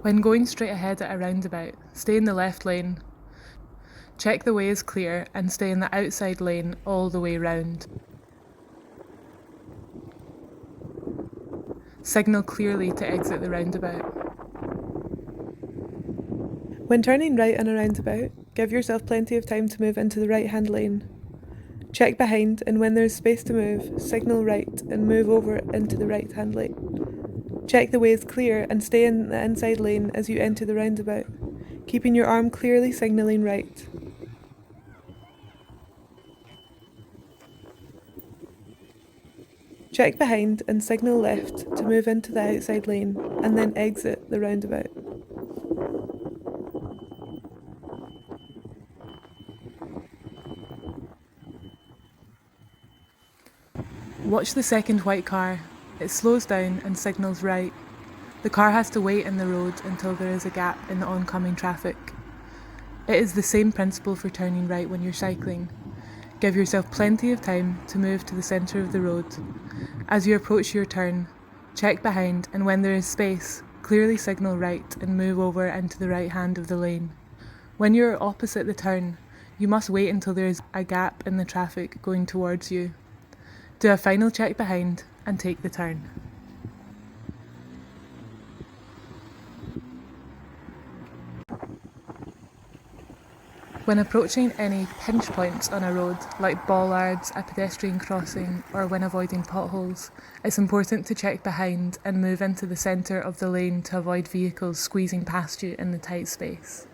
When going straight ahead at a roundabout, stay in the left lane. Check the way is clear and stay in the outside lane all the way round. Signal clearly to exit the roundabout. When turning right on a roundabout, give yourself plenty of time to move into the right-hand lane. Check behind, and when there is space to move, signal right and move over into the right-hand lane. Check the way is clear and stay in the inside lane as you enter the roundabout, keeping your arm clearly signalling right. Check behind and signal left to move into the outside lane and then exit the roundabout. Watch the second white car. It slows down and signals right. The car has to wait in the road until there is a gap in the oncoming traffic. It is the same principle for turning right when you're cycling. Give yourself plenty of time to move to the centre of the road. As you approach your turn, check behind, and when there is space, clearly signal right and move over into the right hand of the lane. When you are opposite the turn, you must wait until there is a gap in the traffic going towards you. Do a final check behind and take the turn. When approaching any pinch points on a road, like bollards, a pedestrian crossing, or when avoiding potholes, it's important to check behind and move into the centre of the lane to avoid vehicles squeezing past you in the tight space.